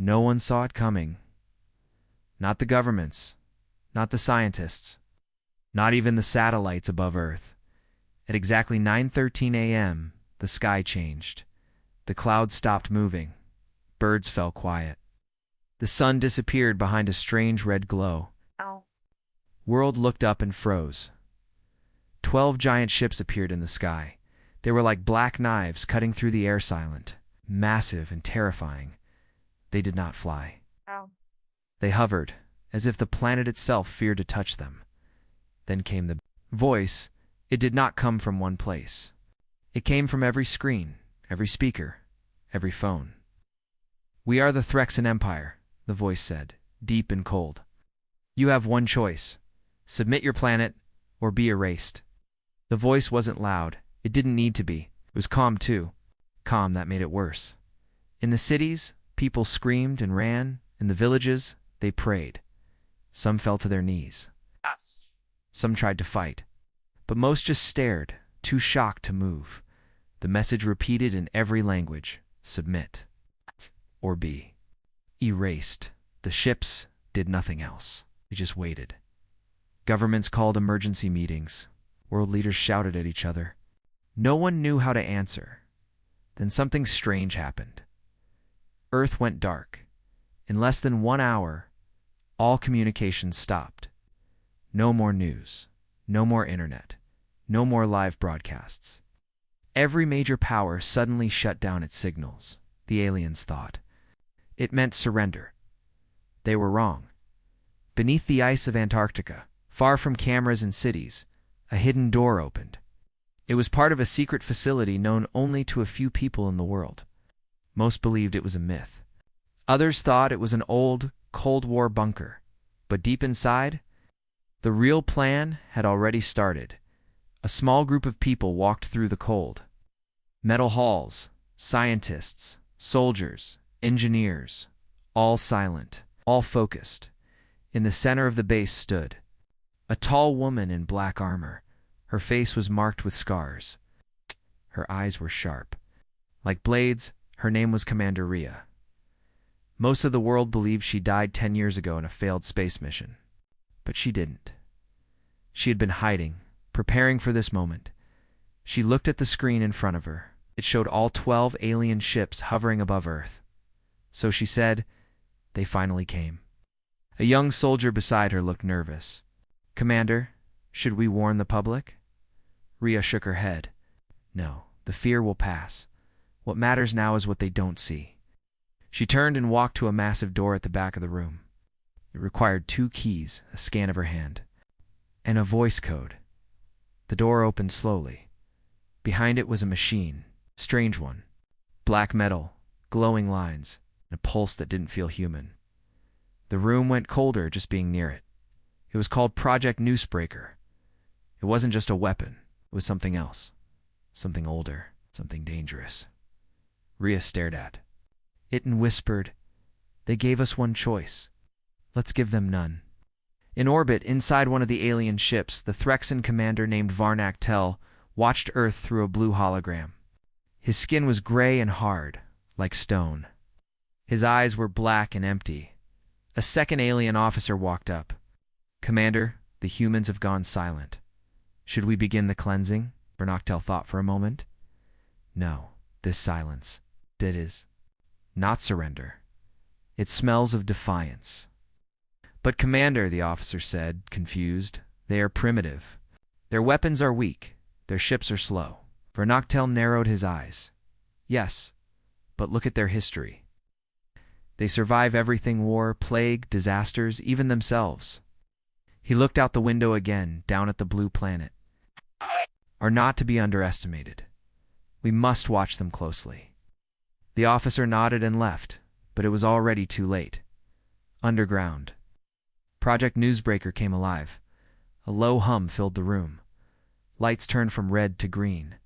No one saw it coming. Not the governments, not the scientists, not even the satellites above Earth. At exactly 9:13 a.m., the sky changed. The clouds stopped moving. Birds fell quiet. The sun disappeared behind a strange red glow. Ow. World looked up and froze. 12 giant ships appeared in the sky. They were like black knives cutting through the air, silent, massive, and terrifying. They did not fly. Ow. They hovered, as if the planet itself feared to touch them. Then came the voice. It did not come from one place. It came from every screen, every speaker, every phone. "We are the Threxan Empire," the voice said, deep and cold. "You have one choice. Submit your planet, or be erased." The voice wasn't loud. It didn't need to be. It was calm, too. Calm that made it worse. In the cities, people screamed and ran. In the villages, they prayed. Some fell to their knees. Yes. Some tried to fight. But most just stared, too shocked to move. The message repeated in every language: submit, or be erased. The ships did nothing else. They just waited. Governments called emergency meetings. World leaders shouted at each other. No one knew how to answer. Then something strange happened. Earth went dark. In less than 1 hour, all communications stopped. No more news. No more internet. No more live broadcasts. Every major power suddenly shut down its signals, the aliens thought. It meant surrender. They were wrong. Beneath the ice of Antarctica, far from cameras and cities, a hidden door opened. It was part of a secret facility known only to a few people in the world. Most believed it was a myth. Others thought it was an old Cold War bunker. But deep inside, the real plan had already started. A small group of people walked through the cold. Metal halls, scientists, soldiers, engineers, all silent, all focused. In the center of the base stood a tall woman in black armor. Her face was marked with scars. Her eyes were sharp. Like blades, her name was Commander Rhea. Most of the world believed she died 10 years ago in a failed space mission. But she didn't. She had been hiding, preparing for this moment. She looked at the screen in front of her. It showed all 12 alien ships hovering above Earth. So she said, "They finally came." A young soldier beside her looked nervous. "Commander, should we warn the public?" Rhea shook her head. "No, the fear will pass. What matters now is what they don't see." She turned and walked to a massive door at the back of the room. It required 2 keys, a scan of her hand, and a voice code. The door opened slowly. Behind it was a machine, a strange one. Black metal, glowing lines, and a pulse that didn't feel human. The room went colder just being near it. It was called Project Newsbreaker. It wasn't just a weapon. It was something else. Something older, something dangerous. Rhea stared at it and whispered, "They gave us one choice. Let's give them none." In orbit, inside one of the alien ships, the Threxan commander named Varnak Tel watched Earth through a blue hologram. His skin was gray and hard, like stone. His eyes were black and empty. A second alien officer walked up. "Commander, the humans have gone silent. Should we begin the cleansing?" Varnak Tel thought for a moment. "No, this silence, it is not surrender. It smells of defiance." "But Commander," the officer said, confused, "they are primitive. Their weapons are weak. Their ships are slow." Varnak Tel narrowed his eyes. "Yes, but look at their history. They survive everything: war, plague, disasters, even themselves." He looked out the window again, down at the blue planet. "Are not to be underestimated. We must watch them closely." The officer nodded and left, but it was already too late. Underground, Project Newsbreaker came alive. A low hum filled the room. Lights turned from red to green.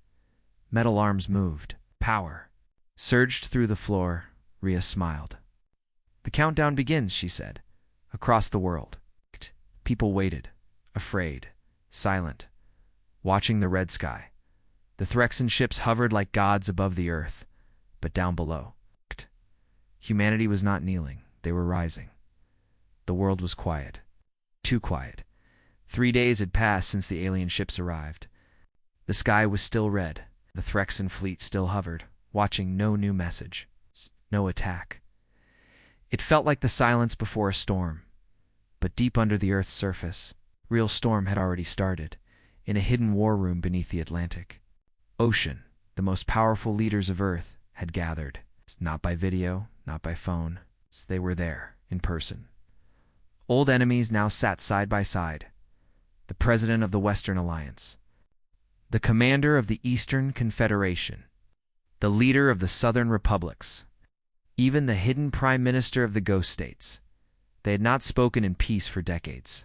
Metal arms moved. Power surged through the floor. Rhea smiled. "The countdown begins," she said. Across the world, people waited, afraid, silent, watching the red sky. The Threxan ships hovered like gods above the Earth, but down below, Humanity was not kneeling, they were rising. The world was quiet. Too quiet. 3 days had passed since the alien ships arrived. The sky was still red. The Threxan fleet still hovered, watching no new message, no attack. It felt like the silence before a storm. But deep under the Earth's surface, real storm had already started, in a hidden war room beneath the Atlantic. Ocean, the most powerful leaders of Earth, had gathered. Not by video, not by phone. They were there, in person. Old enemies now sat side by side. The president of the Western Alliance, the commander of the Eastern Confederation, the leader of the Southern Republics, even the hidden prime minister of the Ghost States. They had not spoken in peace for decades.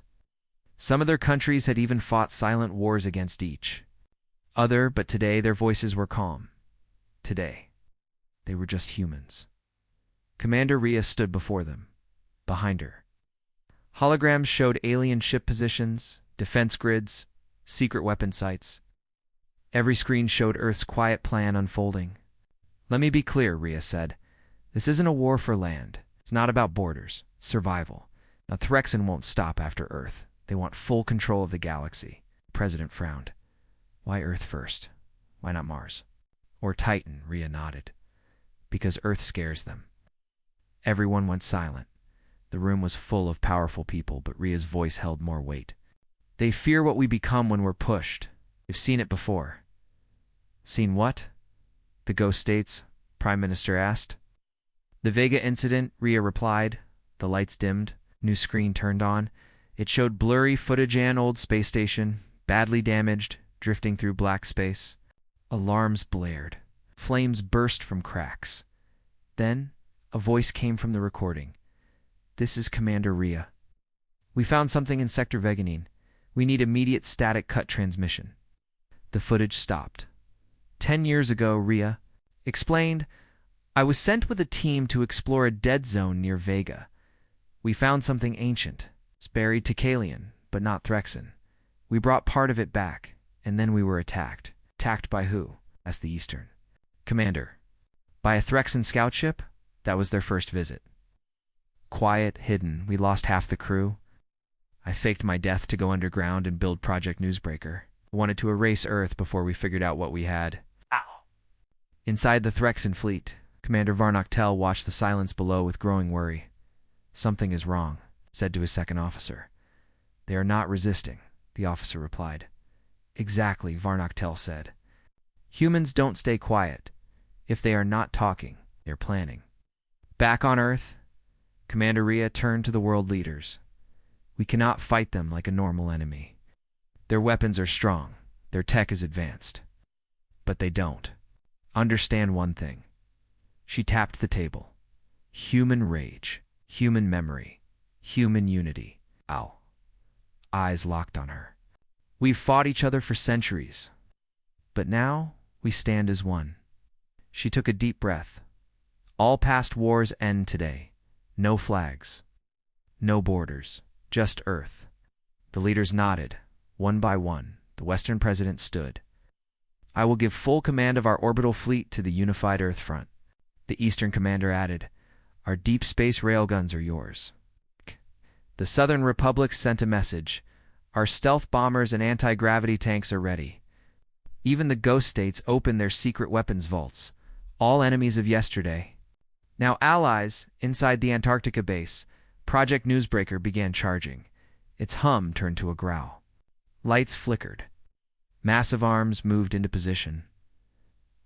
Some of their countries had even fought silent wars against each other, but today their voices were calm. Today, they were just humans. Commander Rhea stood before them, behind her. Holograms showed alien ship positions, defense grids, secret weapon sites. Every screen showed Earth's quiet plan unfolding. "Let me be clear," Rhea said. "This isn't a war for land. It's not about borders. It's survival. Now, Threxan won't stop after Earth. They want full control of the galaxy." The president frowned. "Why Earth first? Why not Mars? Or Titan?" Rhea nodded. "Because Earth scares them." Everyone went silent. The room was full of powerful people, but Rhea's voice held more weight. "They fear what we become when we're pushed. You've seen it before." "Seen what?" the Ghost States Prime Minister asked. "The Vega incident," Rhea replied. The lights dimmed. New screen turned on. It showed blurry footage of an old space station, badly damaged, drifting through black space. Alarms blared. Flames burst from cracks. Then, a voice came from the recording. "This is Commander Rhea. We found something in Sector Veganine. We need immediate static cut transmission." The footage stopped. 10 years ago, Rhea explained, "I was sent with a team to explore a dead zone near Vega. We found something ancient. It's buried Tikalian, but not Threxan. We brought part of it back, and then we were attacked." "Attacked by who?" asked the Eastern. "Commander. By a Threxan scout ship? That was their first visit. Quiet, hidden, we lost half the crew. I faked my death to go underground and build Project Newsbreaker. I wanted to erase Earth before we figured out what we had." Ow. Inside the Threxan fleet, Commander Varnock Tell watched the silence below with growing worry. "Something is wrong," said to his second officer. "They are not resisting," the officer replied. "Exactly," Varnock Tell said. "Humans don't stay quiet. If they are not talking, they're planning." Back on Earth, Commander Rhea turned to the world leaders. "We cannot fight them like a normal enemy. Their weapons are strong, their tech is advanced. But they don't. Understand one thing." She tapped the table. "Human rage, human memory, human unity." Ow. Eyes locked on her. "We've fought each other for centuries. But now, we stand as one." She took a deep breath. "All past wars end today. No flags. No borders. Just Earth." The leaders nodded. One by one, the Western president stood. "I will give full command of our orbital fleet to the unified Earth front." The Eastern commander added, "Our deep space railguns are yours." The Southern Republic sent a message. "Our stealth bombers and anti-gravity tanks are ready." Even the Ghost States opened their secret weapons vaults. All enemies of yesterday. Now allies, inside the Antarctica base, Project Newsbreaker began charging. Its hum turned to a growl. Lights flickered. Massive arms moved into position.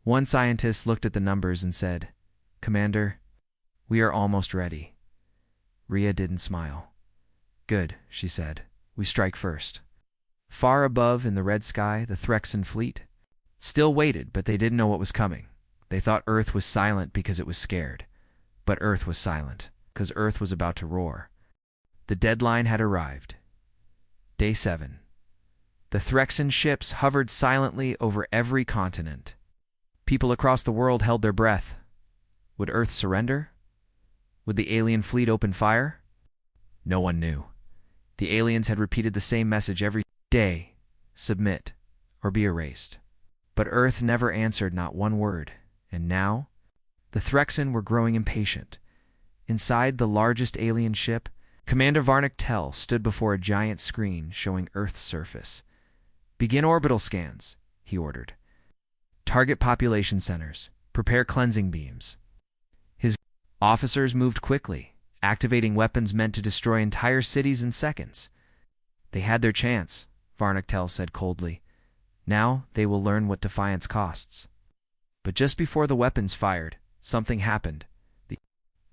One scientist looked at the numbers and said, "Commander, we are almost ready." Rhea didn't smile. "Good," she said. "We strike first." Far above in the red sky, the Threxan fleet still waited, but they didn't know what was coming. They thought Earth was silent because it was scared. But Earth was silent because Earth was about to roar. The deadline had arrived. Day 7. The Threxan ships hovered silently over every continent. People across the world held their breath. Would Earth surrender? Would the alien fleet open fire? No one knew. The aliens had repeated the same message every day: submit or be erased. But Earth never answered, not one word. And now, the Threxan were growing impatient. Inside the largest alien ship, Commander Varnick Tell stood before a giant screen showing Earth's surface. "Begin orbital scans," he ordered. "Target population centers. Prepare cleansing beams." His officers moved quickly, activating weapons meant to destroy entire cities in seconds. "They had their chance," Varnick Tell said coldly. "Now they will learn what defiance costs." But just before the weapons fired, something happened. The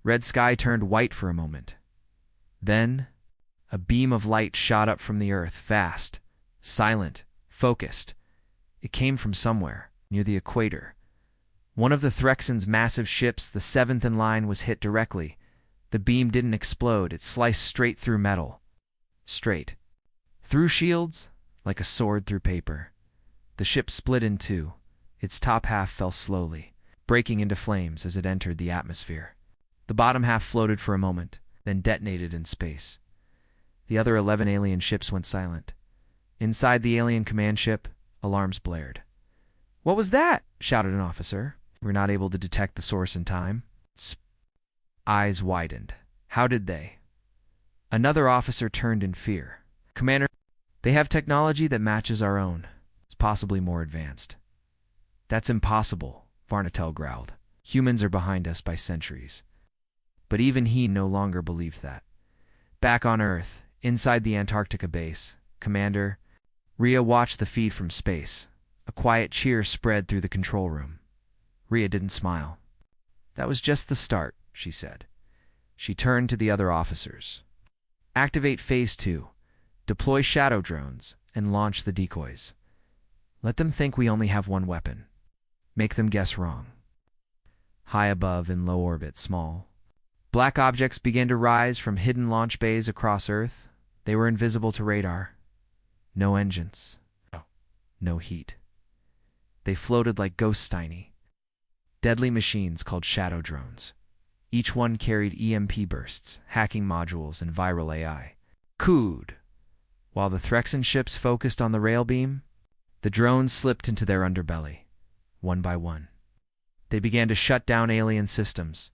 red sky turned white for a moment. Then, a beam of light shot up from the Earth, vast, silent, focused. It came from somewhere, near the equator. One of the Threxon's massive ships, the seventh in line, was hit directly. The beam didn't explode, it sliced straight through metal. Straight. Through shields, like a sword through paper. The ship split in two. Its top half fell slowly, breaking into flames as it entered the atmosphere. The bottom half floated for a moment, then detonated in space. The other 11 alien ships went silent. Inside the alien command ship, alarms blared. "What was that?" shouted an officer. "We were not able to detect the source in time." Eyes widened. "How did they?" Another officer turned in fear. "Commander, they have technology that matches our own. It's possibly more advanced." "That's impossible," Varnick Tell growled. "Humans are behind us by centuries." But even he no longer believed that. Back on Earth, inside the Antarctica base, Commander Rhea watched the feed from space. A quiet cheer spread through the control room. Rhea didn't smile. "That was just the start," she said. She turned to the other officers. "Activate Phase 2. Deploy shadow drones and launch the decoys. Let them think we only have one weapon. Make them guess wrong." High above, in low orbit, small black objects began to rise from hidden launch bays across Earth. They were invisible to radar. No engines. No heat. They floated like ghosts, tiny, deadly machines called shadow drones. Each one carried EMP bursts, hacking modules, and viral AI. Cooed. While the Threxon ships focused on the rail beam, the drones slipped into their underbelly, one by one. They began to shut down alien systems.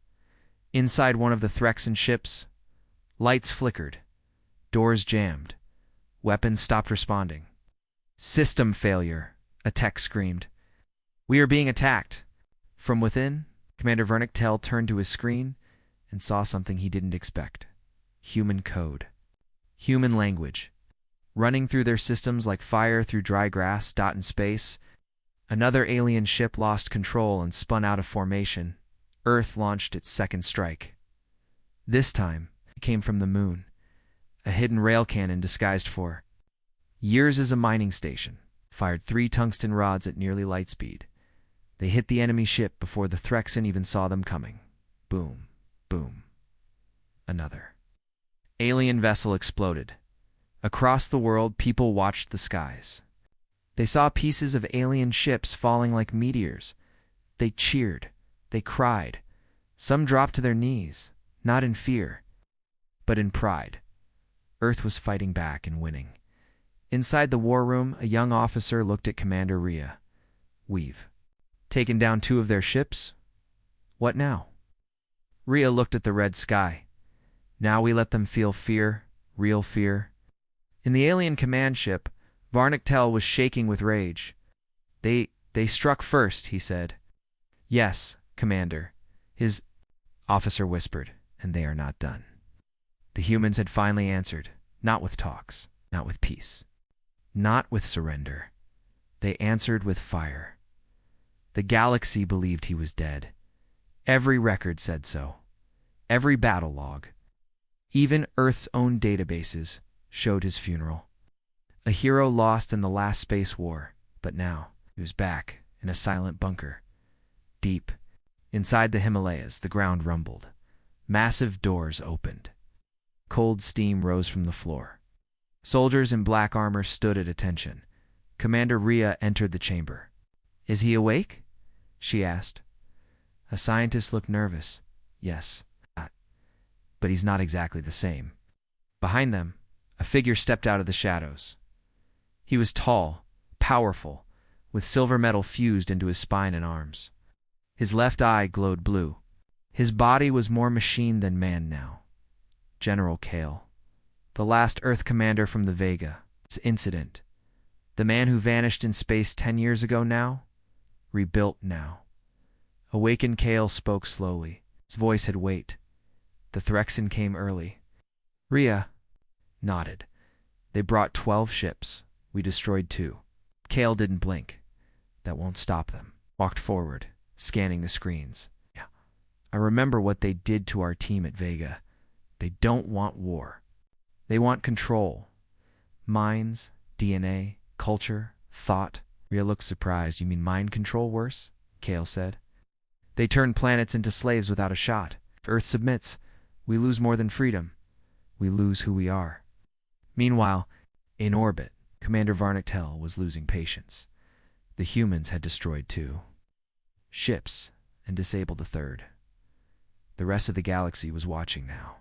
Inside one of the Threxon ships, lights flickered, doors jammed, weapons stopped responding. "System failure," a tech screamed. "We are being attacked." From within, Commander Varnick Tell turned to his screen and saw something he didn't expect. Human code. Human language. Running through their systems like fire through dry grass. In space, another alien ship lost control and spun out of formation. Earth launched its second strike. This time, it came from the moon. A hidden rail cannon disguised for years as a mining station fired 3 tungsten rods at nearly light speed. They hit the enemy ship before the Threxon even saw them coming. Boom, boom. Another alien vessel exploded. Across the world, people watched the skies. They saw pieces of alien ships falling like meteors. They cheered. They cried. Some dropped to their knees, not in fear, but in pride. Earth was fighting back and winning. Inside the war room, a young officer looked at Commander Rhea. "We've taken down 2 of their ships? What now?" Rhea looked at the red sky. "Now we let them feel fear, real fear." In the alien command ship, Varnick Tell was shaking with rage. They struck first," he said. "Yes, Commander," his officer whispered, "and they are not done." The humans had finally answered, not with talks, not with peace, not with surrender. They answered with fire. The galaxy believed he was dead. Every record said so. Every battle log, even Earth's own databases, showed his funeral. A hero lost in the last space war, but now he was back in a silent bunker. Deep inside the Himalayas, the ground rumbled. Massive doors opened. Cold steam rose from the floor. Soldiers in black armor stood at attention. Commander Rhea entered the chamber. "Is he awake?" she asked. A scientist looked nervous. "Yes, but he's not exactly the same." Behind them, a figure stepped out of the shadows. He was tall, powerful, with silver metal fused into his spine and arms. His left eye glowed blue. His body was more machine than man now. General Kale, the last Earth commander from the Vega's incident. The man who vanished in space 10 years ago now? Rebuilt now. Awakened Kale spoke slowly. His voice had weight. The Threxan came early. Rhea nodded. They brought 12 ships. We destroyed 2. Kale didn't blink. That won't stop them. Walked forward, scanning the screens. Yeah. I remember what they did to our team at Vega. They don't want war. They want control. Minds, DNA, culture, thought. Rhea looked surprised. You mean mind control worse? Kale said. They turn planets into slaves without a shot. If Earth submits, we lose more than freedom. We lose who we are. Meanwhile, in orbit, Commander Varnictel was losing patience. The humans had destroyed 2 ships and disabled a 3rd. The rest of the galaxy was watching now.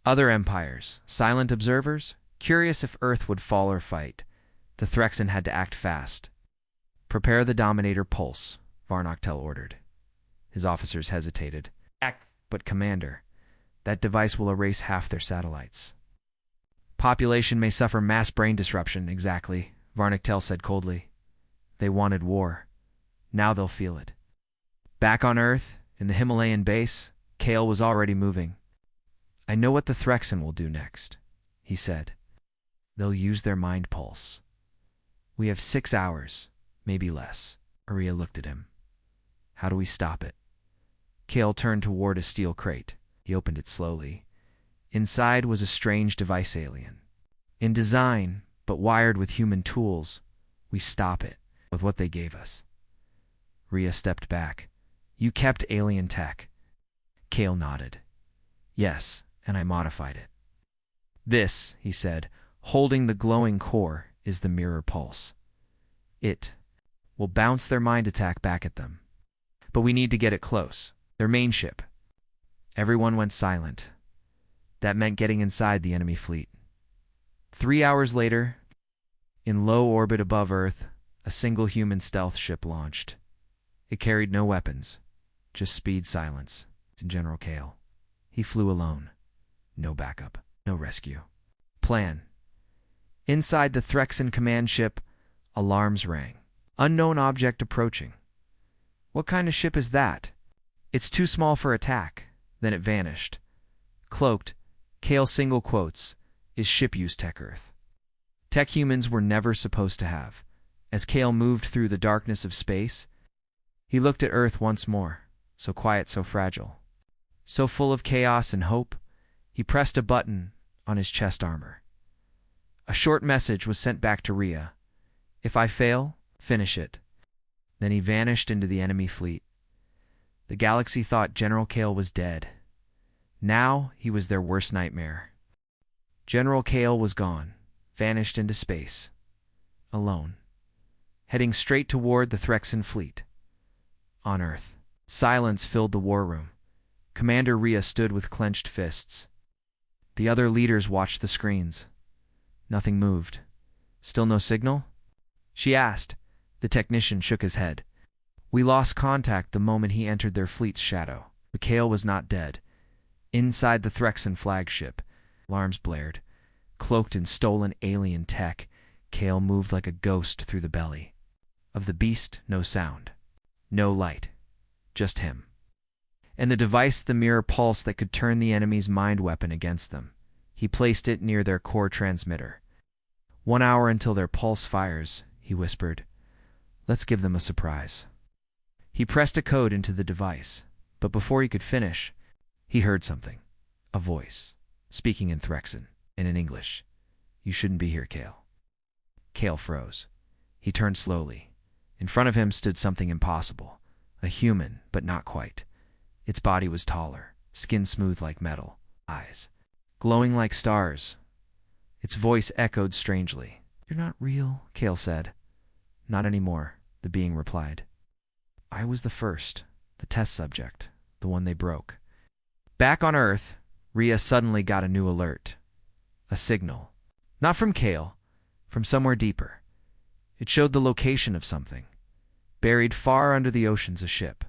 Other empires, silent observers, curious if Earth would fall or fight. The Threxan had to act fast. Prepare the Dominator Pulse, Varnictel ordered. His officers hesitated. But Commander, that device will erase half their satellites. Population may suffer mass brain disruption, exactly, Varnictel said coldly. They wanted war. Now they'll feel it. Back on Earth, in the Himalayan base, Kale was already moving. I know what the Threxan will do next, he said. They'll use their mind pulse. We have 6 hours, maybe less. Rhea looked at him. How do we stop it? Kale turned toward a steel crate. He opened it slowly. Inside was a strange device alien. In design, but wired with human tools, we stop it with what they gave us. Rhea stepped back. You kept alien tech. Kale nodded. Yes, and I modified it. This, he said, holding the glowing core, is the mirror pulse. It will bounce their mind attack back at them. But we need to get it close. Their main ship. Everyone went silent. That meant getting inside the enemy fleet. 3 hours later, in low orbit above Earth, a single human stealth ship launched. It carried no weapons, just speed, silence. It's General Kale. He flew alone. No backup, no rescue. Plan. Inside the Threxan command ship, alarms rang. Unknown object approaching. What kind of ship is that? It's too small for attack. Then it vanished. Cloaked, Kale single quotes, is ship use tech Earth. Tech humans were never supposed to have. As Kale moved through the darkness of space, he looked at Earth once more, so quiet, so fragile, so full of chaos and hope. He pressed a button on his chest armor. A short message was sent back to Rhea. If I fail, finish it. Then he vanished into the enemy fleet. The galaxy thought General Kale was dead. Now he was their worst nightmare. General Kale was gone, vanished into space. Alone. Heading straight toward the Threxan fleet. On Earth, silence filled the war room. Commander Rhea stood with clenched fists. The other leaders watched the screens. Nothing moved. Still no signal? She asked. The technician shook his head. We lost contact the moment he entered their fleet's shadow. But Kale was not dead. Inside the Threxan flagship, alarms blared. Cloaked in stolen alien tech, Kale moved like a ghost through the belly. Of the beast, no sound. No light. Just him. And the device, the mirror pulse that could turn the enemy's mind weapon against them. He placed it near their core transmitter. 1 hour until their pulse fires, he whispered. Let's give them a surprise. He pressed a code into the device, but before he could finish, he heard something. A voice, speaking in Threxan and in English. You shouldn't be here, Kale. Kale froze. He turned slowly. In front of him stood something impossible. A human, but not quite. Its body was taller, skin smooth like metal, eyes glowing like stars. Its voice echoed strangely. You're not real, Kale said. Not anymore, the being replied. I was the first, the test subject, the one they broke. Back on Earth, Rhea suddenly got a new alert. A signal. Not from Kale, from somewhere deeper. It showed the location of something. Buried far under the oceans, a ship.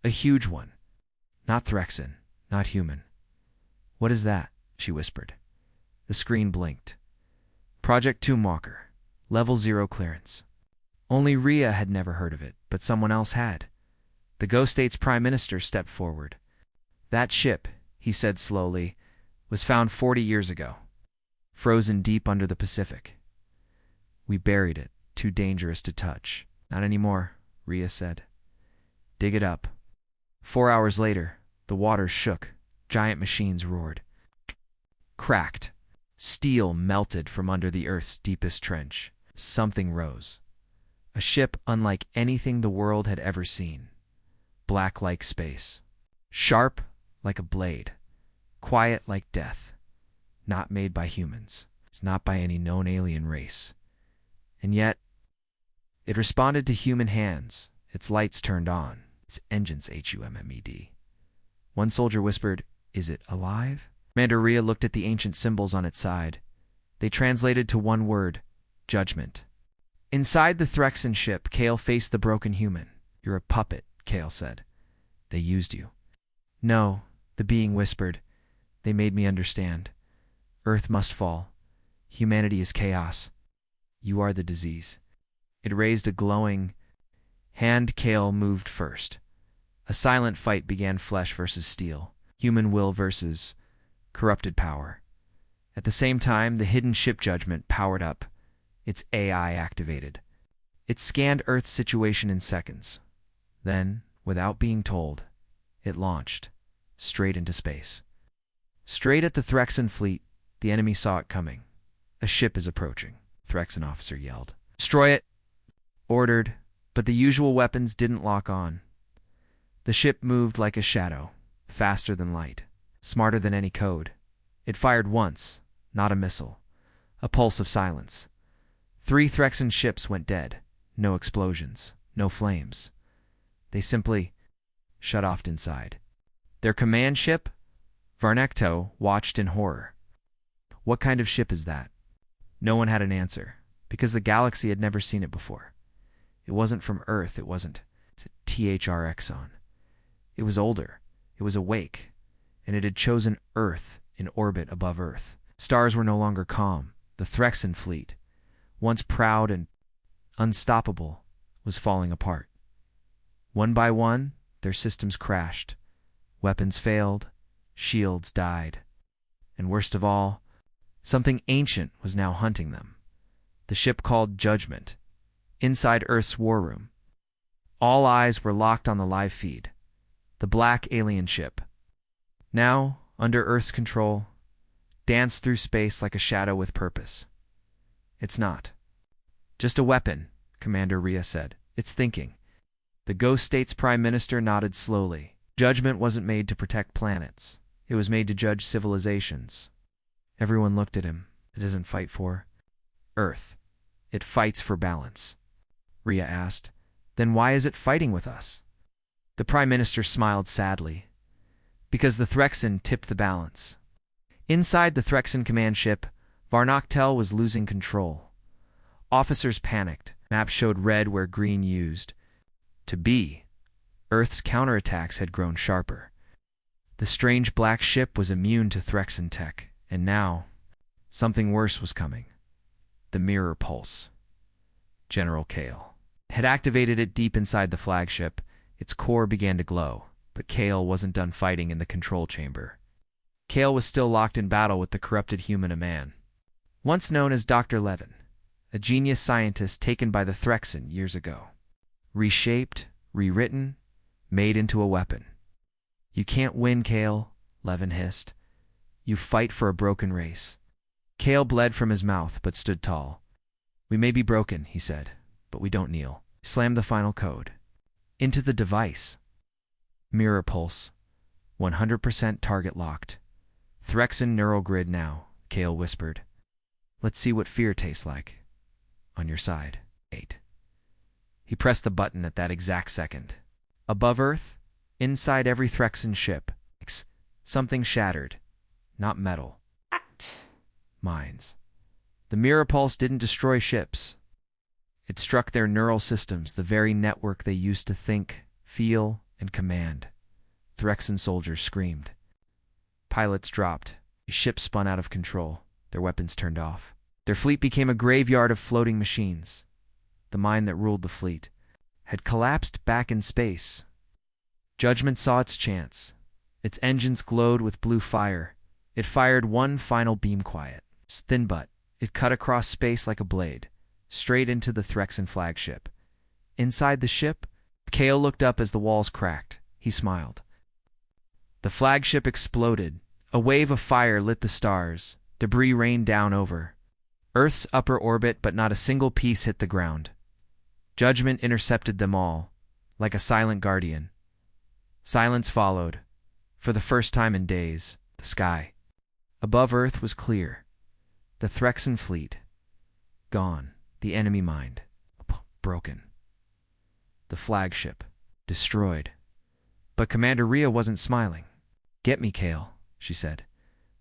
A huge one. Not Threxan, not human. What is that? She whispered. The screen blinked. Project Tombwalker. Level 0 clearance. Only Rhea had never heard of it, but someone else had. The Ghost State's Prime Minister stepped forward. That ship, he said slowly, was found 40 years ago, frozen deep under the Pacific. We buried it, too dangerous to touch. Not anymore, Rhea said. Dig it up. 4 hours later, the waters shook, giant machines roared. Cracked. Steel melted from under the Earth's deepest trench. Something rose. A ship unlike anything the world had ever seen. Black like space. Sharp like a blade. Quiet like death. Not made by humans. It's not by any known alien race. And yet, it responded to human hands. Its lights turned on. Its engines HUMMED. One soldier whispered, "Is it alive?" Commander Rhea looked at the ancient symbols on its side. They translated to one word, judgment. Inside the Threxan ship, Kale faced the broken human. "You're a puppet," Kale said. "They used you." "No," the being whispered. "They made me understand. Earth must fall. Humanity is chaos. You are the disease." It raised a glowing hand. Kale moved first. A silent fight began, flesh versus steel, human will versus corrupted power. At the same time, the hidden ship judgment powered up, its AI activated. It scanned Earth's situation in seconds. Then, without being told, it launched, straight into space. Straight at the Threxan fleet. The enemy saw it coming. "A ship is approaching," Threxan officer yelled. "Destroy it," ordered, but the usual weapons didn't lock on. The ship moved like a shadow, faster than light, smarter than any code. It fired once, not a missile. A pulse of silence. 3 Threxan ships went dead. No explosions, no flames. They simply shut off inside. Their command ship, Varnecto, watched in horror. What kind of ship is that? No one had an answer, because the galaxy had never seen it before. It wasn't from Earth, it wasn't. It's a THR Exxon. It was older, it was awake, and it had chosen Earth in orbit above Earth. Stars were no longer calm. The Threxan fleet, once proud and unstoppable, was falling apart. One by one, their systems crashed. Weapons failed, shields died. And worst of all, something ancient was now hunting them. The ship called Judgment, inside Earth's war room. All eyes were locked on the live feed. The black alien ship, now under Earth's control, danced through space like a shadow with purpose. "It's not just a weapon," Commander Rhea said. "It's thinking." The Ghost State's Prime Minister nodded slowly. Judgment wasn't made to protect planets. It was made to judge civilizations. Everyone looked at him. It doesn't fight for Earth. It fights for balance. Rhea asked, "Then why is it fighting with us?" The Prime Minister smiled sadly. "Because the Threxan tipped the balance." Inside the Threxan command ship, Varnoctel was losing control. Officers panicked. Maps showed red where green used to be. Earth's counterattacks had grown sharper. The strange black ship was immune to Threxan tech, and now something worse was coming. The mirror pulse. General Kale had activated it deep inside the flagship. Its core began to glow, but Kale wasn't done fighting in the control chamber. Kale was still locked in battle with the corrupted human man. Once known as Dr. Levin, a genius scientist taken by the Threxan years ago. Reshaped, rewritten, made into a weapon. "You can't win, Kale," Levin hissed. "You fight for a broken race." Kale bled from his mouth, but stood tall. "We may be broken," he said, "but we don't kneel." Slammed the final code. Into the device. Mirror pulse. 100% target locked. "Threxan neural grid now," Kale whispered. "Let's see what fear tastes like. On your side." 8. He pressed the button at that exact second. Above Earth, inside every Threxan ship, something shattered. Not metal. Minds. The mirror pulse didn't destroy ships. It struck their neural systems, the very network they used to think, feel, and command. Threxan soldiers screamed. Pilots dropped. The ship spun out of control, their weapons turned off. Their fleet became a graveyard of floating machines. The mind that ruled the fleet had collapsed back in space. Judgment saw its chance. Its engines glowed with blue fire. It fired one final beam quiet. Thin butt. It cut across space like a blade, straight into the Threxan flagship. Inside the ship, Kale looked up as the walls cracked. He smiled. The flagship exploded. A wave of fire lit the stars. Debris rained down over Earth's upper orbit, but not a single piece hit the ground. Judgment intercepted them all, like a silent guardian. Silence followed. For the first time in days, the sky above Earth was clear. The Threxan fleet gone. The enemy mind broken. The flagship destroyed. But Commander Rhea wasn't smiling. "Get me, Kale," she said.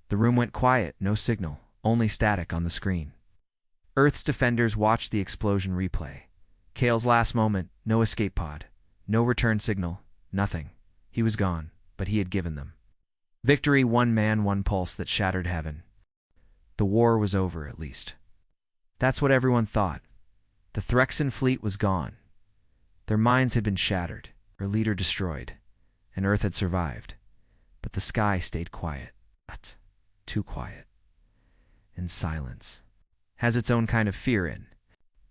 The room went quiet, no signal, only static on the screen. Earth's defenders watched the explosion replay. Kale's last moment, no escape pod, no return signal, nothing. He was gone, but he had given them victory, one man, one pulse that shattered heaven. The war was over, at least. That's what everyone thought. The Threxan fleet was gone. Their minds had been shattered, their leader destroyed, and Earth had survived. But the sky stayed quiet. Too quiet. And silence has its own kind of fear in.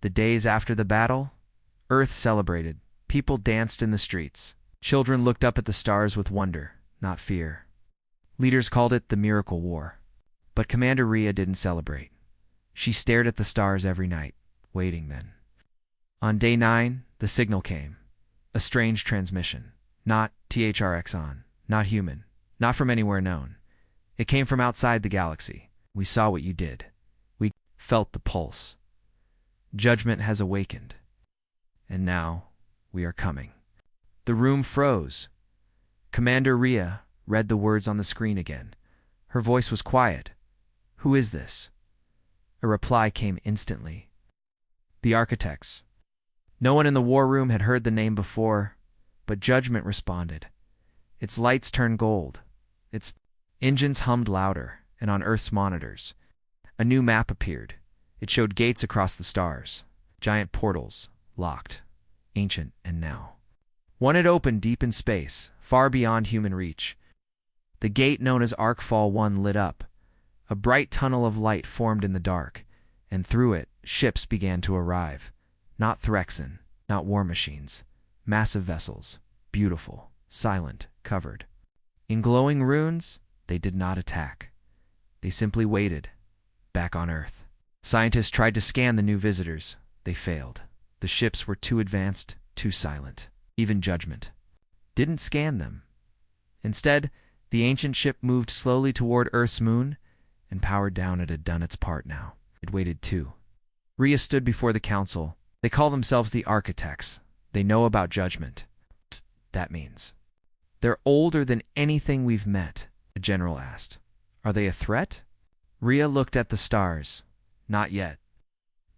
The days after the battle, Earth celebrated. People danced in the streets. Children looked up at the stars with wonder, not fear. Leaders called it the Miracle War. But Commander Rhea didn't celebrate. She stared at the stars every night, waiting then. On day 9, the signal came. A strange transmission. Not THRX on. Not human. Not from anywhere known. It came from outside the galaxy. "We saw what you did. We felt the pulse. Judgment has awakened. And now we are coming." The room froze. Commander Rhea read the words on the screen again. Her voice was quiet. "Who is this?" A reply came instantly. "The Architects." No one in the war room had heard the name before, but Judgment responded. Its lights turned gold. Its engines hummed louder, and on Earth's monitors, a new map appeared. It showed gates across the stars, giant portals, locked, ancient and now. One had opened deep in space, far beyond human reach. The gate known as Arcfall 1 lit up. A bright tunnel of light formed in the dark, and through it, ships began to arrive. Not Threxan, not war machines. Massive vessels, beautiful, silent, covered. In glowing runes, they did not attack. They simply waited, back on Earth. Scientists tried to scan the new visitors. They failed. The ships were too advanced, too silent. Even Judgment didn't scan them. Instead, the ancient ship moved slowly toward Earth's moon, and powered down it had done its part now. It waited too. Rhea stood before the council. They call themselves the Architects. They know about Judgment. That means they're older than anything we've met, the general asked. Are they a threat? Rhea looked at the stars. Not yet.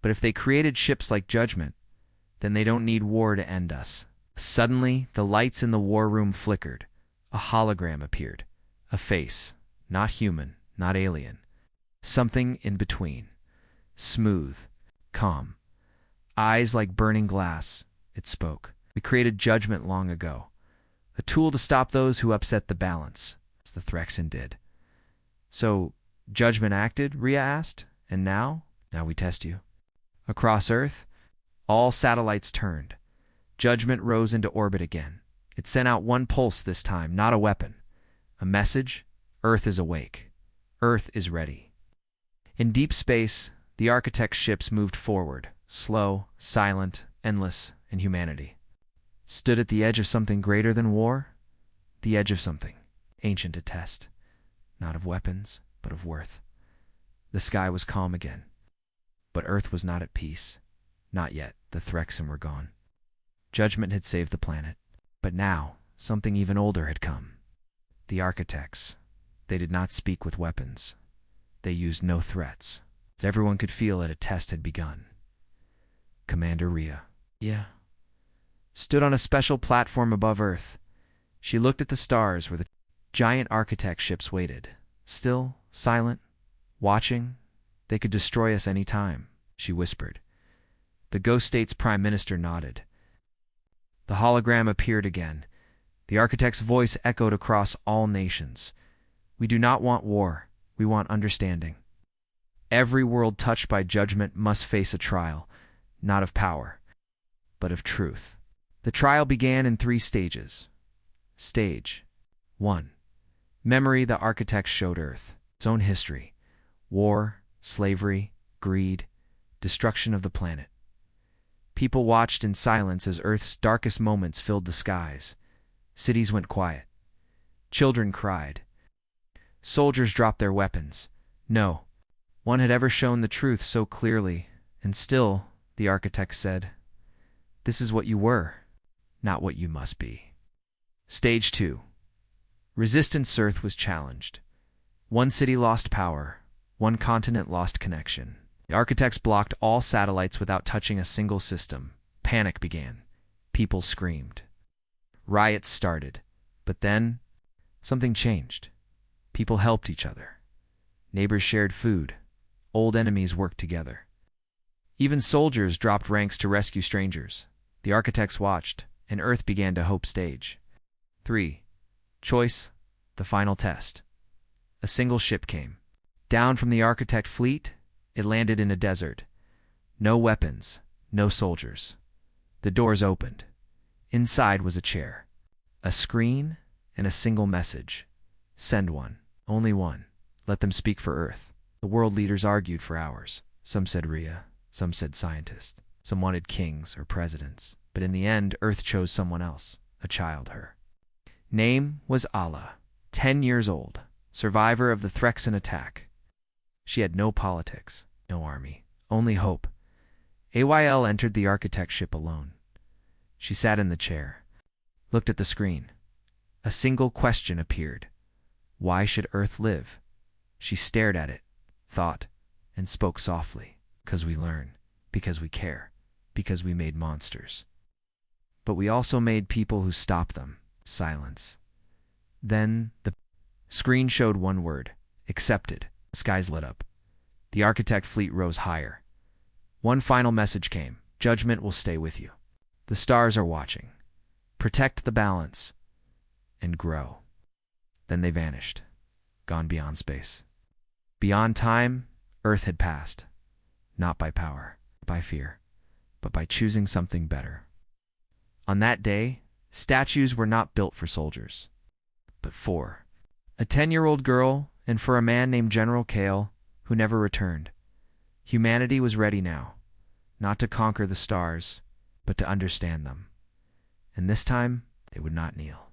But if they created ships like Judgment, then they don't need war to end us. Suddenly, the lights in the war room flickered. A hologram appeared. A face. Not human, not alien. Something in between. Smooth. Calm. Eyes like burning glass. It spoke. We created Judgment long ago. A tool to stop those who upset the balance, as the Threxan did. So, Judgment acted, Rhea asked, and now? Now we test you. Across Earth, all satellites turned. Judgment rose into orbit again. It sent out one pulse this time, not a weapon. A message: Earth is awake. Earth is ready. In deep space, the Architect's ships moved forward, slow, silent, endless, in humanity. Stood at the edge of something greater than war? The edge of something, ancient to test. Not of weapons, but of worth. The sky was calm again. But Earth was not at peace. Not yet. The Threxan were gone. Judgment had saved the planet. But now, something even older had come. The Architects. They did not speak with weapons. They used no threats. But everyone could feel that a test had begun. Commander Rhea. Yeah. Stood on a special platform above Earth. She looked at the stars where the giant architect ships waited. Still, silent, watching. They could destroy us any time, she whispered. The Ghost State's prime minister nodded. The hologram appeared again. The architect's voice echoed across all nations. We do not want war. We want understanding. Every world touched by judgment must face a trial, not of power, but of truth. The trial began in 3 stages. Stage 1. Memory. The architects showed Earth, its own history. War, slavery, greed, destruction of the planet. People watched in silence as Earth's darkest moments filled the skies. Cities went quiet. Children cried. Soldiers dropped their weapons. No one had ever shown the truth so clearly, and still, the architect said, this is what you were, not what you must be. Stage 2. Resistance. Earth was challenged. 1 city lost power. 1 continent lost connection. The architects blocked all satellites without touching a single system. Panic began. People screamed. Riots started. But then, something changed. People helped each other. Neighbors shared food. Old enemies worked together. Even soldiers dropped ranks to rescue strangers. The architects watched, and Earth began to hope. Stage 3. Choice. The final test. A single ship came down from the architect fleet. It landed in a desert. No weapons, no soldiers. The doors opened. Inside was a chair, a screen, and a single message. Send one, only one. Let them speak for Earth. The world leaders argued for hours. Some said Rhea, some said scientists. Some wanted kings or presidents. But in the end, Earth chose someone else, a child. Her name was Allah, 10 years old, survivor of the Threxan attack. She had no politics, no army, only hope. AYL entered the architect ship alone. She sat in the chair, looked at the screen. A single question appeared. Why should Earth live? She stared at it, thought, and spoke softly. Because we learn, because we care, because we made monsters. But we also made people who stop them. Silence. Then the screen showed one word. Accepted. The skies lit up. The architect fleet rose higher. One final message came. Judgment will stay with you. The stars are watching. Protect the balance. And grow. Then they vanished. Gone beyond space. Beyond time, Earth had passed. Not by power, by fear, but by choosing something better. On that day, statues were not built for soldiers, but for a 10-year-old girl and for a man named General Kale, who never returned. Humanity was ready now, not to conquer the stars, but to understand them. And this time, they would not kneel.